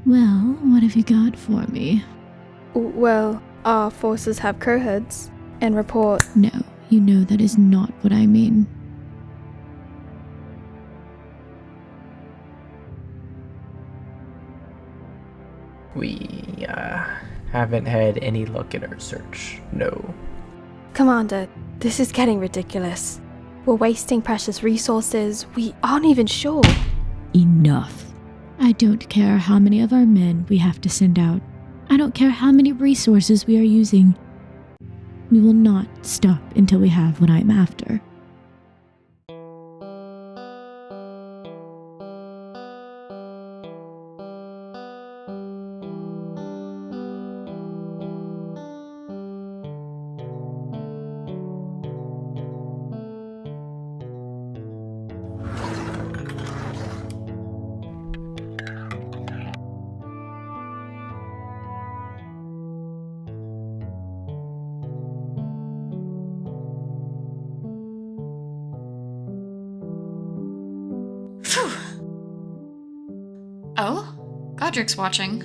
Well, what have you got for me? Well, our forces have crowheads and report. No, you know that is not what I mean. We, haven't had any luck in our search, no. Commander, this is getting ridiculous. We're wasting precious resources. We aren't even sure. Enough. I don't care how many of our men we have to send out. I don't care how many resources we are using. We will not stop until we have what I'm after. Oh? Godric's watching.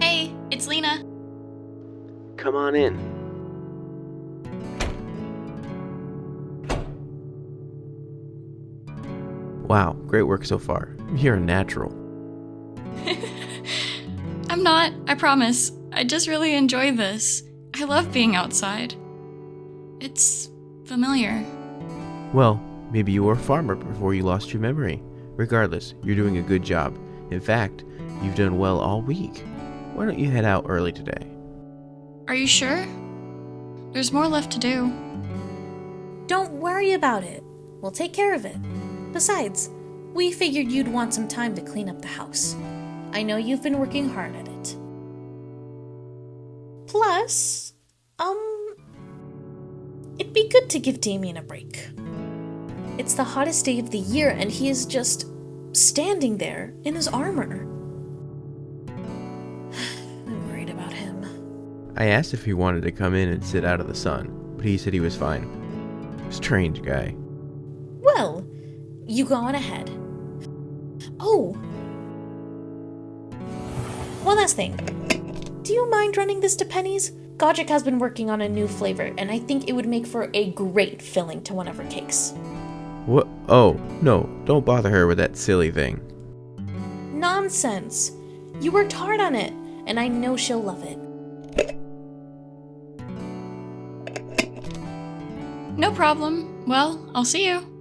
Hey, it's Lena. Come on in. Wow, great work so far. You're a natural. I'm not, I promise. I just really enjoy this. I love being outside. It's familiar. Well, maybe you were a farmer before you lost your memory. Regardless, you're doing a good job. In fact, you've done well all week. Why don't you head out early today? Are you sure? There's more left to do. Don't worry about it. We'll take care of it. Besides, we figured you'd want some time to clean up the house. I know you've been working hard at it. Plus, it'd be good to give Damien a break. It's the hottest day of the year and he is just standing there in his armor. I'm worried about him. I asked if he wanted to come in and sit out of the sun, but he said he was fine. Strange guy. Well, you go on ahead. Oh! One last thing. Do you mind running this to Penny's? Godric has been working on a new flavor, and I think it would make for a great filling to one of her cakes. What? Oh, no, don't bother her with that silly thing. Nonsense! You worked hard on it, and I know she'll love it. No problem. Well, I'll see you.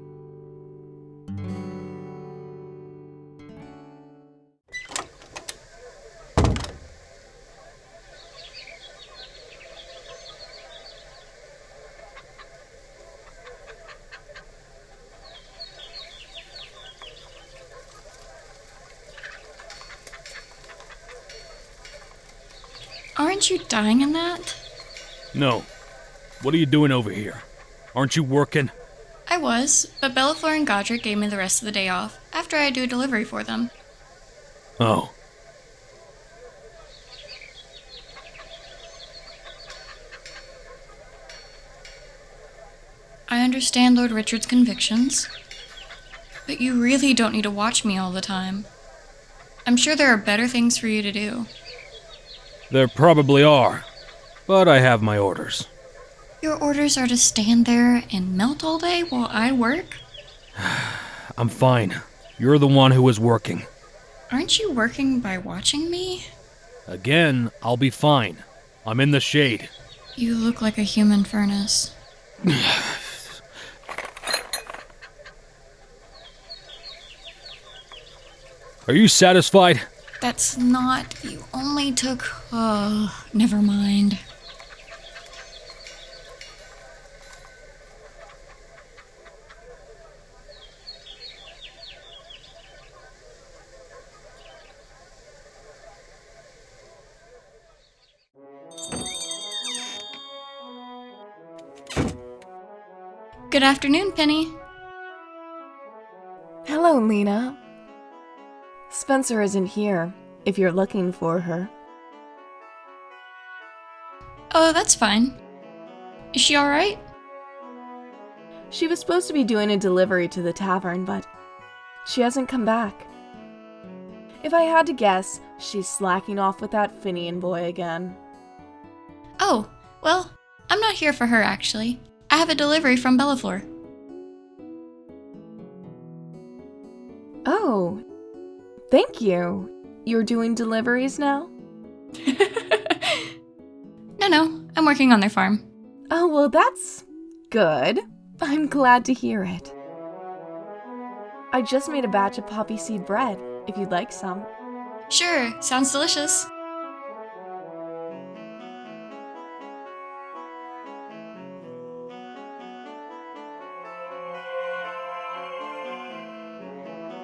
Aren't you dying in that? No. What are you doing over here? Aren't you working? I was, but Belaflor and Godric gave me the rest of the day off after I do a delivery for them. Oh. I understand Lord Richard's convictions, but you really don't need to watch me all the time. I'm sure there are better things for you to do. There probably are. but I have my orders. Your orders are to stand there and melt all day while I work? I'm fine. You're the one who is working. Aren't you working by watching me? Again, I'll be fine. I'm in the shade. You look like a human furnace. Are you satisfied? That's not... You only took... Oh, never mind. Good afternoon, Penny. Hello, Lena. Spencer isn't here, if you're looking for her. Oh, that's fine. Is she alright? She was supposed to be doing a delivery to the tavern, but she hasn't come back. If I had to guess, she's slacking off with that Finian boy again. Oh, well, I'm not here for her, actually. I have a delivery from Bellafleur. Oh, thank you. You're doing deliveries now? No, I'm working on their farm. Oh, well, that's good. I'm glad to hear it. I just made a batch of poppy seed bread, if you'd like some. Sure, sounds delicious.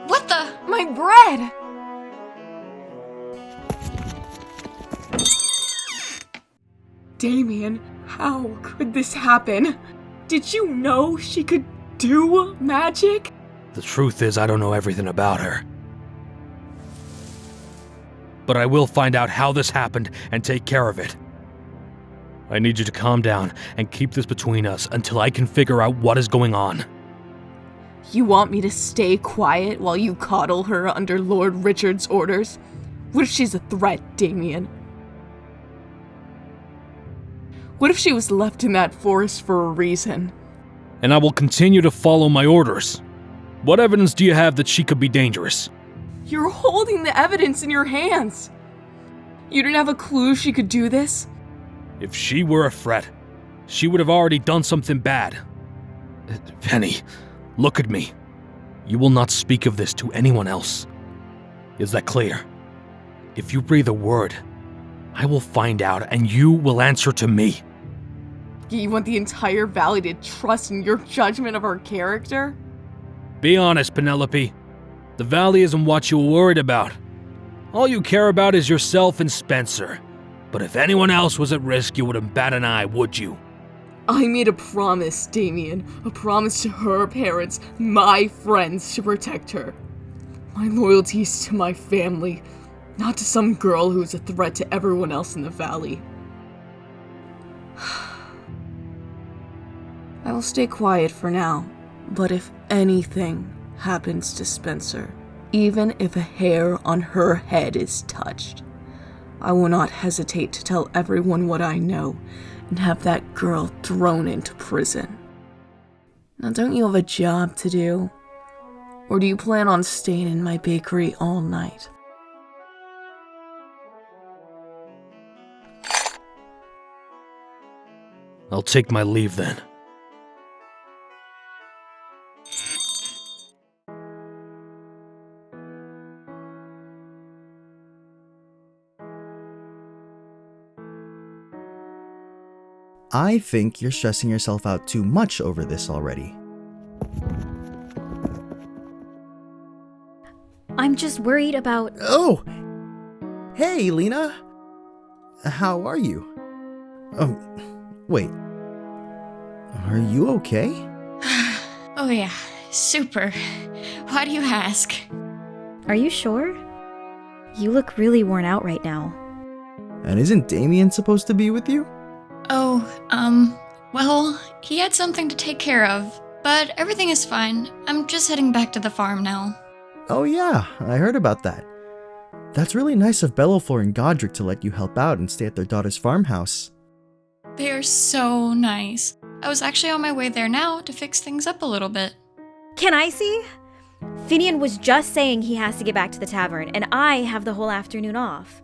What the? My bread! Damien, how could this happen? Did you know she could do magic? The truth is, I don't know everything about her. But I will find out how this happened and take care of it. I need you to calm down and keep this between us until I can figure out what is going on. You want me to stay quiet while you coddle her under Lord Richard's orders? What if she's a threat, Damien? What if she was left in that forest for a reason? And I will continue to follow my orders. What evidence do you have that she could be dangerous? You're holding the evidence in your hands. You didn't have a clue she could do this? If she were a threat, she would have already done something bad. Penny, look at me. You will not speak of this to anyone else. Is that clear? If you breathe a word, I will find out and you will answer to me. You want the entire valley to trust in your judgment of her character? Be honest, Penelope. The valley isn't what you were worried about. All you care about is yourself and Spencer. But if anyone else was at risk, you wouldn't bat an eye, would you? I made a promise, Damien. A promise to her parents, my friends, to protect her. My loyalty is to my family, not to some girl who's a threat to everyone else in the valley. I will stay quiet for now, but if anything happens to Spencer, even if a hair on her head is touched, I will not hesitate to tell everyone what I know and have that girl thrown into prison. Now, don't you have a job to do? Or do you plan on staying in my bakery all night? I'll take my leave then. I think you're stressing yourself out too much over this already. I'm just worried about... Oh! Hey, Lena! How are you? Wait. Are you okay? Oh yeah, super. Why do you ask? Are you sure? You look really worn out right now. And isn't Damien supposed to be with you? Oh, well, he had something to take care of, but everything is fine. I'm just heading back to the farm now. Oh yeah, I heard about that. That's really nice of Bellafleur and Godric to let you help out and stay at their daughter's farmhouse. They are so nice. I was actually on my way there now to fix things up a little bit. Can I see? Finian was just saying he has to get back to the tavern, and I have the whole afternoon off.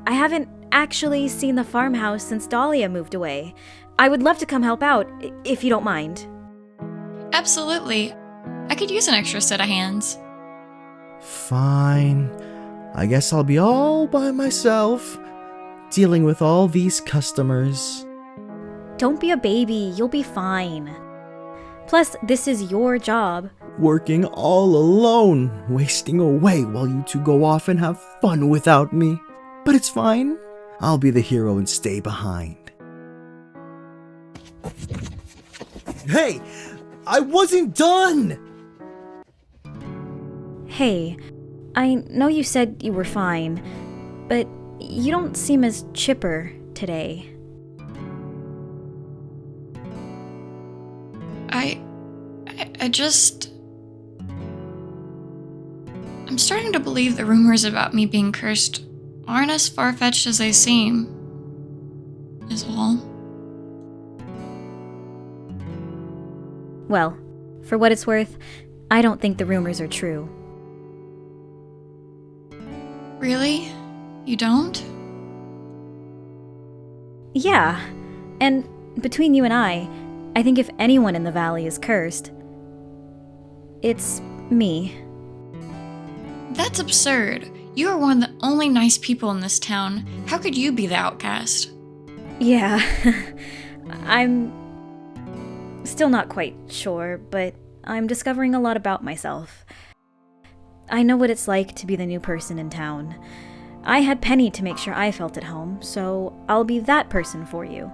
I haven't actually seen the farmhouse since Dahlia moved away. I would love to come help out, if you don't mind. Absolutely. I could use an extra set of hands. Fine. I guess I'll be all by myself, dealing with all these customers. Don't be a baby, you'll be fine. Plus, this is your job. Working all alone, wasting away while you two go off and have fun without me. But it's fine. I'll be the hero and stay behind. Hey! I wasn't done! Hey, I know you said you were fine, but you don't seem as chipper today. I'm starting to believe the rumors about me being cursed aren't as far-fetched as they seem, is all. Well, for what it's worth, I don't think the rumors are true. Really? You don't? Yeah, and between you and I think if anyone in the valley is cursed, it's me. That's absurd. You are one of the only nice people in this town. How could you be the outcast? Yeah, I'm still not quite sure, but I'm discovering a lot about myself. I know what it's like to be the new person in town. I had Penny to make sure I felt at home, so I'll be that person for you.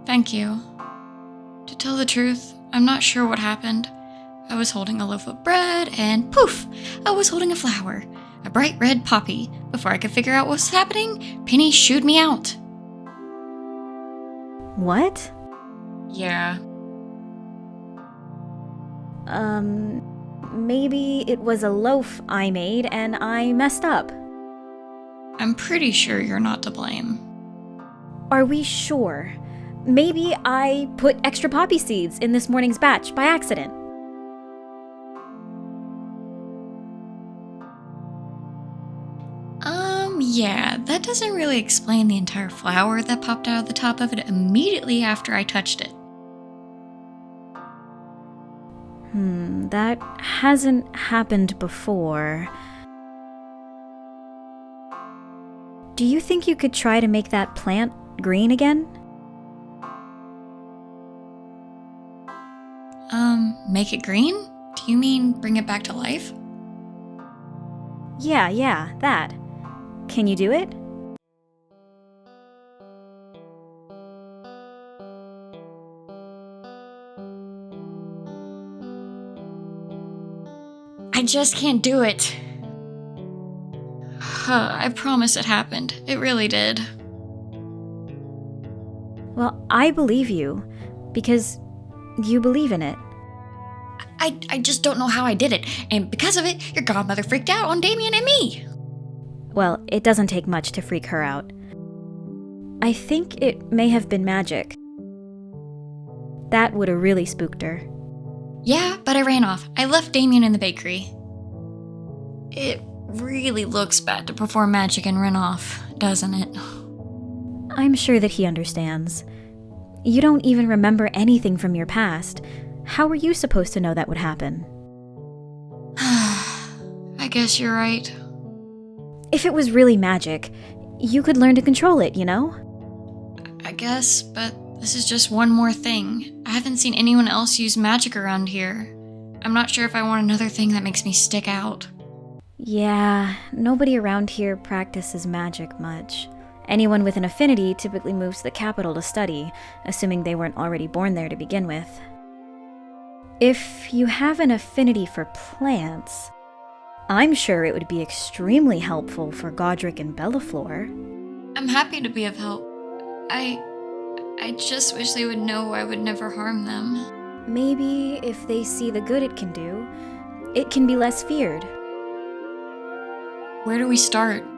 Thank you. To tell the truth, I'm not sure what happened. I was holding a loaf of bread, and poof! I was holding a flower. A bright red poppy. Before I could figure out what was happening, Penny shooed me out. What? Yeah. Maybe it was a loaf I made and I messed up. I'm pretty sure you're not to blame. Are we sure? Maybe I put extra poppy seeds in this morning's batch by accident. Yeah, that doesn't really explain the entire flower that popped out of the top of it immediately after I touched it. That hasn't happened before. Do you think you could try to make that plant green again? Make it green? Do you mean bring it back to life? Yeah, that. Can you do it? I just can't do it. I promise it happened. It really did. Well, I believe you, because you believe in it. I just don't know how I did it, and because of it, your godmother freaked out on Damien and me. Well, it doesn't take much to freak her out. I think it may have been magic. That would have really spooked her. Yeah, but I ran off. I left Damien in the bakery. It really looks bad to perform magic and run off, doesn't it? I'm sure that he understands. You don't even remember anything from your past. How were you supposed to know that would happen? I guess you're right. If it was really magic, you could learn to control it, you know? I guess, but this is just one more thing. I haven't seen anyone else use magic around here. I'm not sure if I want another thing that makes me stick out. Yeah, nobody around here practices magic much. Anyone with an affinity typically moves to the capital to study, assuming they weren't already born there to begin with. If you have an affinity for plants, I'm sure it would be extremely helpful for Godric and Bellafleur. I'm happy to be of help. I just wish they would know I would never harm them. Maybe if they see the good it can do, it can be less feared. Where do we start?